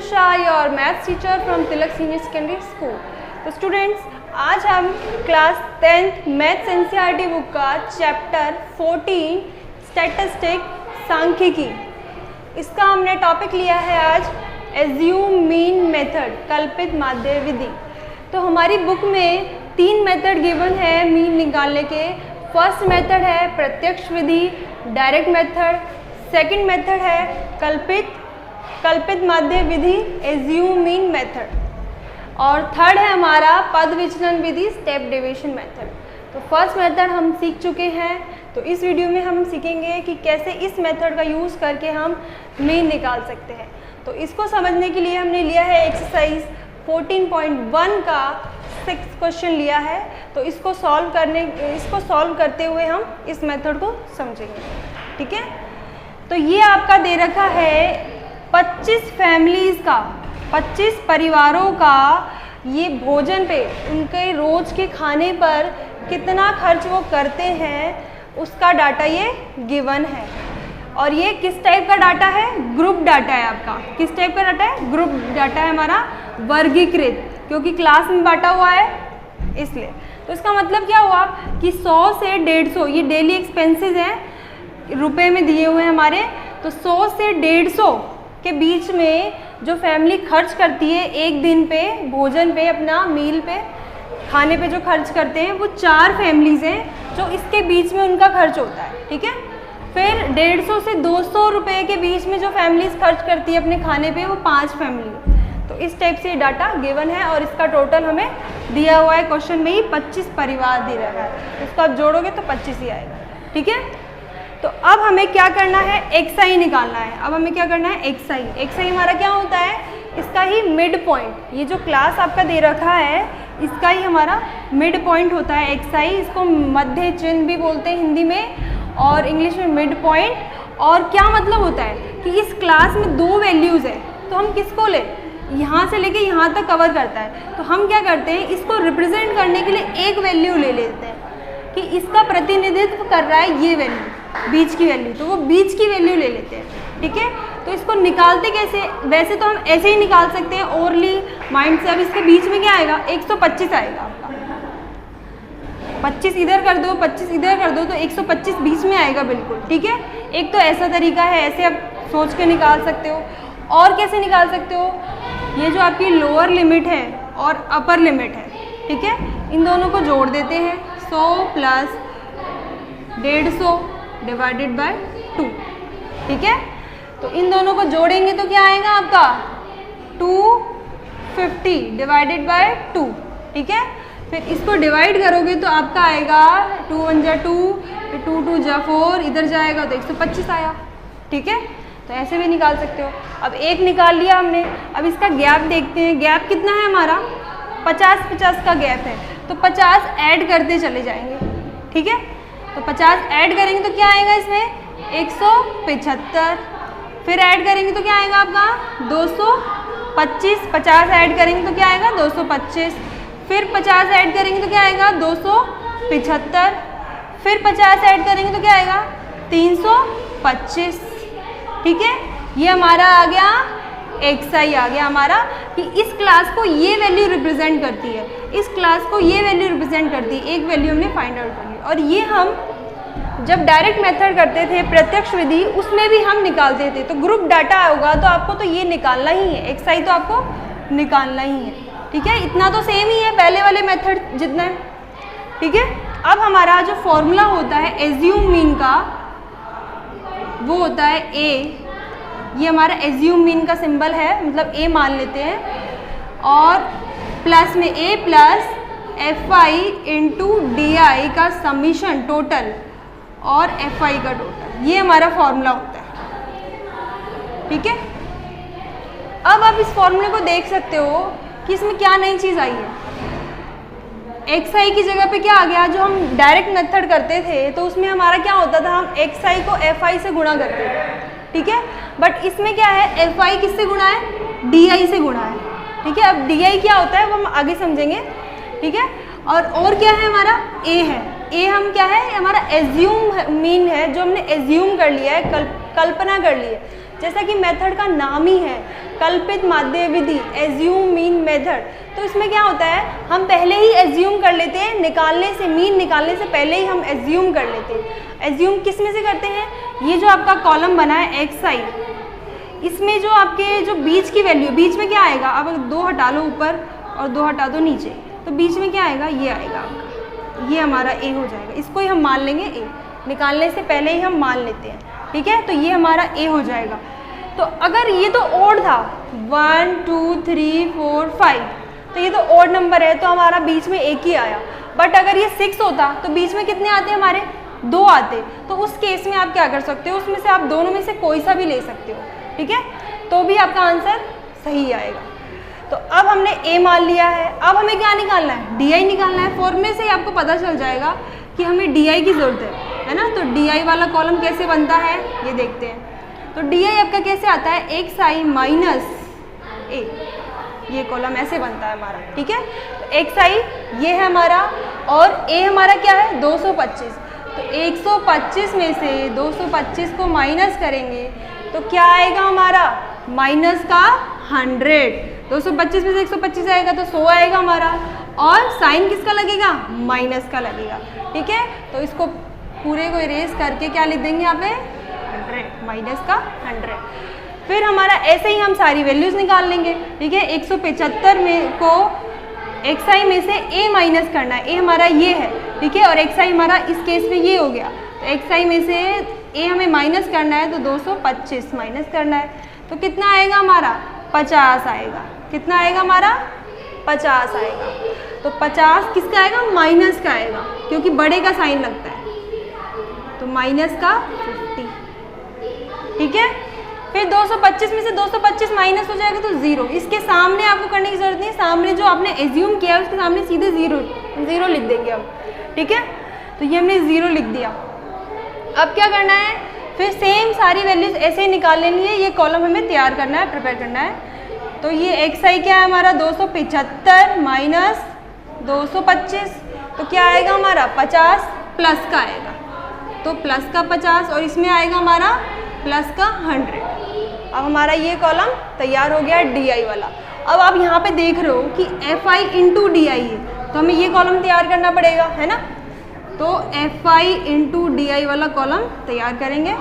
Shah, your maths teacher from Tilak Senior Secondary School. तो students, आज हम class 10th maths NCERT book का chapter 14 statistic सांख्यिकी, इसका हमने टॉपिक लिया है आज एज्यूम मीन मेथड, कल्पित माध्य विधि। तो हमारी बुक में 3 मेथड गिवन है मीन निकालने के। फर्स्ट मेथड है प्रत्यक्ष विधि, डायरेक्ट मेथड। सेकंड मेथड है कल्पित माध्य विधि, एज्यूम मीन मेथड। और थर्ड है हमारा पद विचलन विधि, स्टेप डेविएशन मेथड। तो फर्स्ट मेथड हम सीख चुके हैं, तो इस वीडियो में हम सीखेंगे कि कैसे इस मेथड का यूज़ करके हम मीन निकाल सकते हैं। तो इसको समझने के लिए हमने लिया है एक्सरसाइज 14.1 का 6 क्वेश्चन लिया है। तो इसको सॉल्व करते हुए हम इस मेथड को समझेंगे, ठीक है। तो ये आपका दे रखा है 25 फैमिलीज़ का, 25 परिवारों का ये भोजन पे, उनके रोज़ के खाने पर कितना खर्च वो करते हैं, उसका डाटा ये गिवन है। और ये किस टाइप का डाटा है? ग्रुप डाटा है आपका। किस टाइप का डाटा है? ग्रुप डाटा है हमारा, वर्गीकृत, क्योंकि क्लास में बांटा हुआ है इसलिए। तो इसका मतलब क्या हुआ कि 100 से 150 ये डेली एक्सपेंसेस हैं, रुपए में दिए हुए हैं हमारे। तो 100 से 150 के बीच में जो फैमिली खर्च करती है एक दिन पे, भोजन पे, अपना मील पे, खाने पे जो खर्च करते हैं, वो 4 फैमिलीज़ हैं जो इसके बीच में उनका खर्च होता है, ठीक है। फिर 150 से 200 रुपये के बीच में जो फैमिलीज़ खर्च करती है अपने खाने पे, वो 5 फैमिली। तो इस टाइप से डाटा गिवन है और इसका टोटल हमें दिया हुआ है क्वेश्चन में ही 25 परिवार दे रहा है। इसको आप जोड़ोगे तो 25 ही आएगा, ठीक है। तो अब हमें क्या करना है? एक्सआई निकालना है। अब हमें क्या करना है? एक्सआई हमारा क्या होता है? इसका ही मिड पॉइंट, ये जो क्लास आपका दे रखा है इसका ही हमारा मिड पॉइंट होता है एक्सआई। इसको मध्य चिन्ह भी बोलते हैं हिंदी में और इंग्लिश में मिड पॉइंट। और क्या मतलब होता है कि इस क्लास में 2 वैल्यूज़ है, तो हम किसको लें? यहाँ से लेके यहाँ तक कवर करता है। तो हम क्या करते हैं, इसको रिप्रेजेंट करने के लिए एक वैल्यू ले लेते हैं कि इसका प्रतिनिधित्व कर रहा है ये वैल्यू, बीच की वैल्यू, तो वो बीच की वैल्यू ले लेते हैं, ठीक है। तो इसको निकालते कैसे? वैसे तो हम ऐसे ही निकाल सकते हैं ओरली माइंड से। अब इसके बीच में क्या आएगा? 125 आएगा आपका। 25 इधर कर दो, 25 इधर कर दो, तो 125 बीच में आएगा बिल्कुल, ठीक है। एक तो ऐसा तरीका है, ऐसे आप सोच के निकाल सकते हो। और कैसे निकाल सकते हो? ये जो आपकी लोअर लिमिट है और अपर लिमिट है, ठीक है, इन दोनों को जोड़ देते हैं। 100 प्लस 150 डिवाइडेड बाय 2, ठीक है। तो इन दोनों को जोड़ेंगे तो क्या आएगा आपका? 250 डिवाइडेड बाय 2, ठीक है। फिर इसको डिवाइड करोगे तो आपका आएगा 2 1 जा 2, फिर 2 2 जा 4, इधर जाएगा तो 125 आया, ठीक है। तो ऐसे भी निकाल सकते हो। अब एक निकाल लिया हमने, अब इसका गैप देखते हैं। गैप कितना है हमारा? 50-50 का गैप है, तो 50 ऐड करते चले जाएंगे, ठीक है। तो 50 ऐड करेंगे तो क्या आएगा इसमें? 175। फिर ऐड करेंगे तो क्या आएगा आपका? 225। 50 ऐड करेंगे तो क्या आएगा? 225। फिर 50 ऐड करेंगे तो क्या आएगा? 275। फिर 50 ऐड करेंगे तो क्या आएगा? 325, ठीक है। ये हमारा आ गया एक्सआई, आ गया हमारा कि इस क्लास को ये वैल्यू रिप्रेजेंट करती है, इस क्लास को ये वैल्यू रिप्रेजेंट करती है। एक वैल्यू हमने फाइंड आउट कर ली। और ये हम जब डायरेक्ट मेथड करते थे, प्रत्यक्ष विधि, उसमें भी हम निकालते थे। तो ग्रुप डाटा होगा तो आपको तो ये निकालना ही है, एक्सआई तो आपको निकालना ही है, ठीक है। इतना तो सेम ही है पहले वाले मेथड जितना है, ठीक है। अब हमारा जो फॉर्मूला होता है एज्यूम मीन का, वो होता है ए। ये हमारा एज्यूम मीन का सिंबल है, मतलब ए मान लेते हैं। और प्लस में ए प्लस FI इंटू DI का समीशन टोटल और FI का टोटल, ये हमारा फॉर्मूला होता है, ठीक है। अब आप इस फॉर्मूले को देख सकते हो कि इसमें क्या नई चीज़ आई है। एक्सआई की जगह पे क्या आ गया? जो हम डायरेक्ट मेथड करते थे तो उसमें हमारा क्या होता था, हम एक्सआई को FI से गुणा करते थे, ठीक है। बट इसमें क्या है? FI किससे गुणा है? DI से गुणा है, ठीक है। अब DI क्या होता है वो हम आगे समझेंगे, ठीक है। और क्या है हमारा? A है। A हम क्या है? हमारा एज्यूम मीन है, जो हमने एज्यूम कर लिया है, कल्पना कर ली है जैसा कि मेथड का नाम ही है, कल्पित माध्य विधि, एज्यूम मीन मेथड। तो इसमें क्या होता है, हम पहले ही एज्यूम कर लेते हैं, निकालने से, मीन निकालने से पहले ही हम एज्यूम कर लेते हैं। एज्यूम किस में से करते हैं, ये जो आपका कॉलम बना है xi, इसमें जो आपके जो बीच की वैल्यू, बीच में क्या आएगा, अब 2 हटा लो ऊपर और 2 हटा दो नीचे, तो बीच में क्या आएगा, ये आएगा आपका, ये हमारा a हो जाएगा। इसको ही हम मान लेंगे a, निकालने से पहले ही हम मान लेते हैं, ठीक है। तो ये हमारा a हो जाएगा। तो अगर ये तो ओड था 1 2 3 4 5, तो ये तो ओड नंबर है, तो हमारा बीच में एक ही आया। बट अगर ये 6 होता तो बीच में कितने आते हमारे, 2 आते। तो उस केस में आप क्या कर सकते हो, उसमें से आप दोनों में से कोई सा भी ले सकते हो, ठीक है, तो भी आपका आंसर सही आएगा। तो अब हमने a मान लिया है, अब हमें क्या निकालना है, di निकालना है। फॉर्मूले से ही आपको पता चल जाएगा कि हमें di की ज़रूरत है ना। तो di वाला कॉलम कैसे बनता है ये देखते हैं। तो di आपका कैसे आता है, xi माइनस a, ये कॉलम ऐसे बनता है हमारा, ठीक है। तो xi ये है हमारा और a हमारा क्या है 225। तो 125 में से 225 को माइनस करेंगे तो क्या आएगा हमारा, माइनस का 100। 225 में से 125 आएगा तो 100 आएगा हमारा, और साइन किसका लगेगा, माइनस का लगेगा, ठीक है। तो इसको पूरे को इरेज करके क्या लिख देंगे यहाँ पे 100, माइनस का 100। फिर हमारा ऐसे ही हम सारी वैल्यूज निकाल लेंगे, ठीक है। 175 में को xi में से a माइनस करना है, a हमारा ये है, ठीक है, और xi हमारा इस केस में ये हो गया। तो xi में से a हमें माइनस करना है, तो 225 माइनस करना है, तो कितना आएगा हमारा 50 आएगा। कितना आएगा हमारा 50 आएगा। तो 50 किसका आएगा, माइनस का आएगा, क्योंकि बड़े का साइन लगता है, तो माइनस का 50, ठीक है। फिर 225 में से 225 माइनस हो जाएगा तो 0। इसके सामने आपको करने की जरूरत नहीं है, सामने जो आपने एज्यूम किया है उसके सामने सीधे 0 लिख देंगे हम, ठीक है। तो ये हमने 0 लिख दिया। अब क्या करना है, फिर सेम सारी वैल्यूज ऐसे ही निकाल लेनी है, ये कॉलम हमें तैयार करना है, प्रिपेयर करना है। तो ये xi क्या है हमारा 275 माइनस 225, तो क्या आएगा हमारा 50 प्लस का आएगा, तो प्लस का 50, और इसमें आएगा हमारा प्लस का 100। अब हमारा ये कॉलम तैयार हो गया di वाला। अब आप यहाँ पे देख रहे हो कि fi इंटू di है, तो हमें ये कॉलम तैयार करना पड़ेगा, है ना। तो fi इंटू di वाला कॉलम तैयार करेंगे,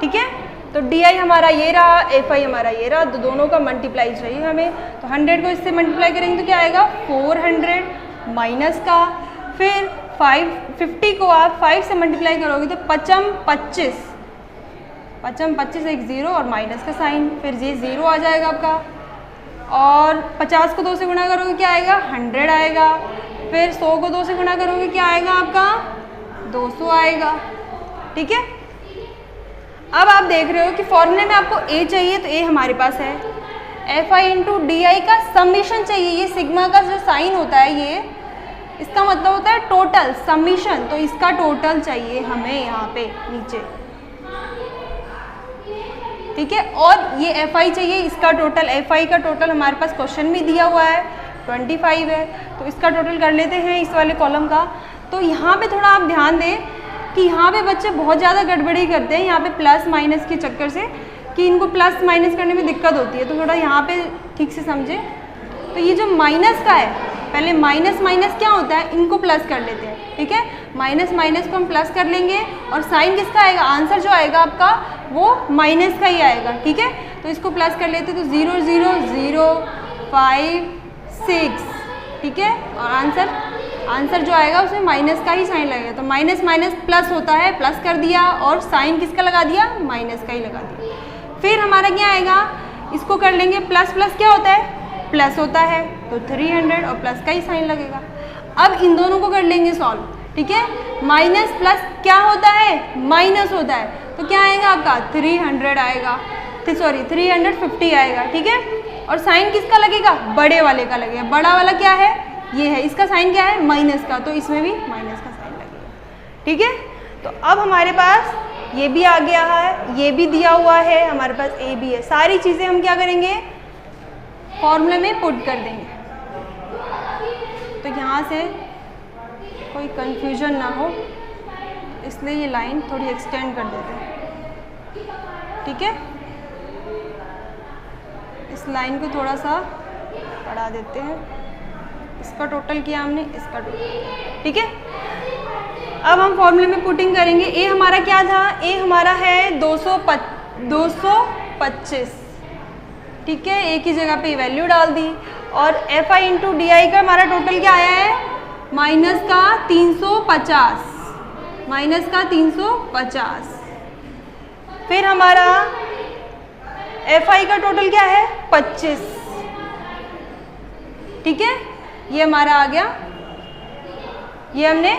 ठीक है। तो di हमारा ये रहा, fi हमारा ये रहा, तो दोनों का मल्टीप्लाई चाहिए हमें। तो 100 को इससे मल्टीप्लाई करेंगे तो क्या आएगा 400 माइनस का, फिर 50 को आप 5 से मल्टीप्लाई करोगे तो 55 25 एक 0 और माइनस का साइन, फिर ये 0 आ जाएगा आपका। और 50 को 2 से गुणा करोगे क्या आएगा 100 आएगा, फिर 100 को 2 से गुणा करोगे क्या आएगा आपका 200 आएगा, ठीक है। अब आप देख रहे हो कि फॉर्मूले में आपको a चाहिए, तो a हमारे पास है। fi इंटू डी का समीशन चाहिए, ये सिग्मा का जो साइन होता है ये इसका मतलब होता है टोटल समीशन, तो इसका टोटल चाहिए हमें यहाँ पे नीचे, ठीक है। और ये fi चाहिए, इसका टोटल, fi का टोटल हमारे पास क्वेश्चन में दिया हुआ है 25 है, तो इसका टोटल कर लेते हैं इस वाले कॉलम का। तो यहाँ पे थोड़ा आप ध्यान दें कि यहाँ पे बच्चे बहुत ज़्यादा गड़बड़ी करते हैं, यहाँ पे प्लस माइनस के चक्कर से, कि इनको प्लस माइनस करने में दिक्कत होती है, तो थोड़ा यहाँ पे ठीक से समझे। तो ये जो माइनस का है, पहले माइनस माइनस क्या होता है, इनको प्लस कर लेते हैं, ठीक है। माइनस माइनस को हम प्लस कर लेंगे, और साइन किसका आएगा, आंसर जो आएगा आपका वो माइनस का ही आएगा, ठीक है। तो इसको प्लस कर लेते तो 0 0 0 5 6, ठीक है। और आंसर जो आएगा उसमें माइनस का ही साइन लगेगा, तो माइनस माइनस प्लस होता है, प्लस कर दिया, और साइन किसका लगा दिया, माइनस का ही लगा दिया। फिर हमारा क्या आएगा, इसको कर लेंगे, प्लस प्लस क्या होता है, प्लस होता है, तो 300 और प्लस का ही साइन लगेगा। अब इन दोनों को कर लेंगे सॉल्व, ठीक है। माइनस प्लस क्या होता है, माइनस होता है, तो क्या आएगा आपका 300 आएगा, सॉरी 350 आएगा, ठीक है। और साइन किसका लगेगा, बड़े वाले का लगेगा। बड़ा वाला क्या है, ये है, इसका साइन क्या है, माइनस का, तो इसमें भी माइनस का साइन लगेगा, ठीक है। तो अब हमारे पास ये भी आ गया है, ये भी दिया हुआ है, हमारे पास a भी है। सारी चीज़ें हम क्या करेंगे, फॉर्मूले में पुट कर देंगे, तो यहाँ से कोई कंफ्यूजन ना हो, इसलिए ये लाइन थोड़ी एक्सटेंड कर देते हैं। ठीक है, इस लाइन को थोड़ा सा बढ़ा देते हैं। इसका टोटल किया हमने, इसका टोटल, ठीक है। अब हम फॉर्मूले में पुटिंग करेंगे। ए हमारा क्या था, ए हमारा है 225, ठीक है। ए की जगह पे वैल्यू डाल दी और F I into D I का हमारा टोटल क्या आया है, माइनस का 350। फिर हमारा एफ आई का टोटल क्या है 25, ठीक है। ये हमारा आ गया। ये हमने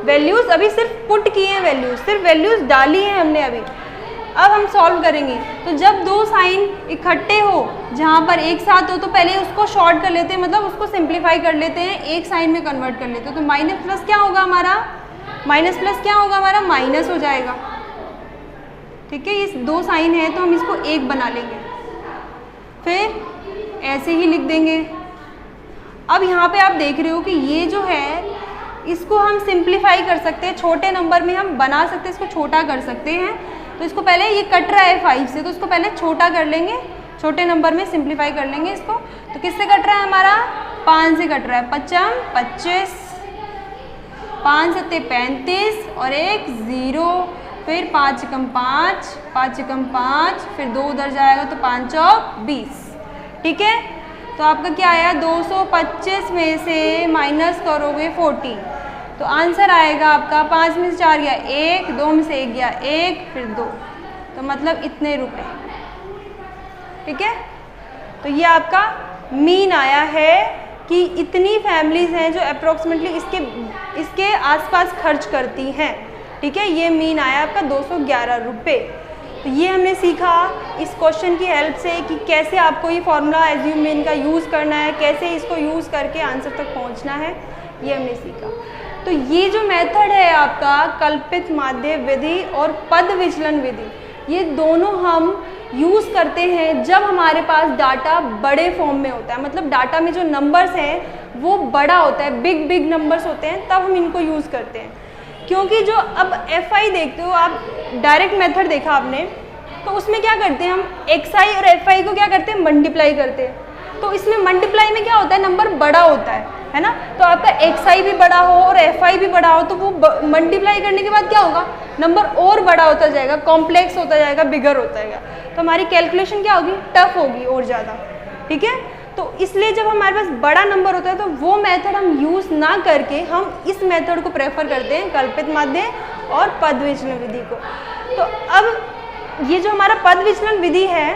वैल्यूज अभी सिर्फ पुट किए हैं, सिर्फ वैल्यूज डाली हैं हमने अभी। अब हम सॉल्व करेंगे। तो जब दो साइन इकट्ठे हो, जहाँ पर एक साथ हो, तो पहले उसको शॉर्ट कर लेते हैं, मतलब उसको सिंप्लीफाई कर लेते हैं, एक साइन में कन्वर्ट कर लेते हैं। तो माइनस प्लस क्या होगा हमारा, माइनस हो जाएगा, ठीक है। ये दो साइन है तो हम इसको एक बना लेंगे, फिर ऐसे ही लिख देंगे। अब यहाँ पे आप देख रहे हो कि ये जो है इसको हम सिंप्लीफाई कर सकते हैं, छोटे नंबर में हम बना सकते हैं, इसको छोटा कर सकते हैं। तो इसको पहले, ये कट रहा है 5 से, तो इसको पहले छोटा कर लेंगे, छोटे नंबर में सिंप्लीफाई कर लेंगे इसको। तो किससे कट रहा है हमारा, 5 से कट रहा है, 5 25, 5 7 35 और एक 0, फिर 5 एकम 5, 5 एकम 5, फिर 2 उधर जाएगा तो 5 चौक 20, ठीक है। तो आपका क्या आया, 225 में से माइनस करोगे 40, तो आंसर आएगा आपका 5 में से 4 गया 1, 2 में से 1 गया 1, फिर 2, तो मतलब इतने रुपए, ठीक है। तो ये आपका मीन आया है कि इतनी फैमिलीज हैं जो अप्रोक्सीमेटली इसके आसपास खर्च करती हैं, ठीक है। ये मीन आया आपका 211 रुपये। तो ये हमने सीखा इस क्वेश्चन की हेल्प से कि कैसे आपको ये फॉर्मूला एज्यूम मीन का यूज़ करना है, कैसे इसको यूज़ करके आंसर तक पहुंचना है, ये हमने सीखा। तो ये जो मेथड है आपका कल्पित माध्य विधि और पद विचलन विधि, ये दोनों हम यूज़ करते हैं जब हमारे पास डाटा बड़े फॉर्म में होता है, मतलब डाटा में जो नंबर्स हैं वो बड़ा होता है, बिग नंबर्स होते हैं, तब हम इनको यूज़ करते हैं। क्योंकि जो अब एफ आई देखते हो आप, डायरेक्ट मेथड देखा आपने, तो उसमें क्या करते हैं हम, एक्स आई और एफ आई को क्या करते हैं, मल्टीप्लाई करते हैं। तो इसमें मल्टीप्लाई में क्या होता है, नंबर बड़ा होता है ना। तो आपका एक्स आई भी बड़ा हो और एफ आई भी बड़ा हो, तो वो मल्टीप्लाई करने के बाद क्या होगा, नंबर और बड़ा होता जाएगा, कॉम्प्लेक्स होता जाएगा, बिगर होता जाएगा। तो हमारी कैलकुलेशन क्या होगी, टफ होगी और ज़्यादा, ठीक है। तो इसलिए जब हमारे पास बड़ा नंबर होता है तो वो मेथड हम यूज़ ना करके हम इस मेथड को प्रेफर करते हैं, कल्पित माध्य और पद विचलन विधि को। तो अब ये जो हमारा पद विचलन विधि है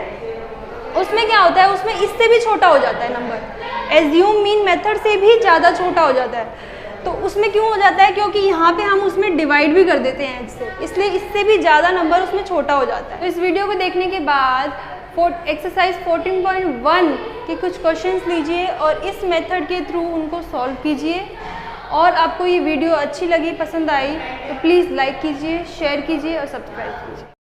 उसमें क्या होता है, उसमें इससे भी छोटा हो जाता है नंबर, एज्यूम मीन मेथड से भी ज़्यादा छोटा हो जाता है। तो उसमें क्यों हो जाता है, क्योंकि यहाँ पे हम उसमें डिवाइड भी कर देते हैं इससे, इसलिए इससे भी ज़्यादा नंबर उसमें छोटा हो जाता है। तो इस वीडियो को देखने के बाद एक्सरसाइज 14.1 के कुछ क्वेश्चंस लीजिए और इस मेथड के थ्रू उनको सॉल्व कीजिए। और आपको ये वीडियो अच्छी लगी, पसंद आई, तो प्लीज़ लाइक कीजिए, शेयर कीजिए और सब्सक्राइब कीजिए।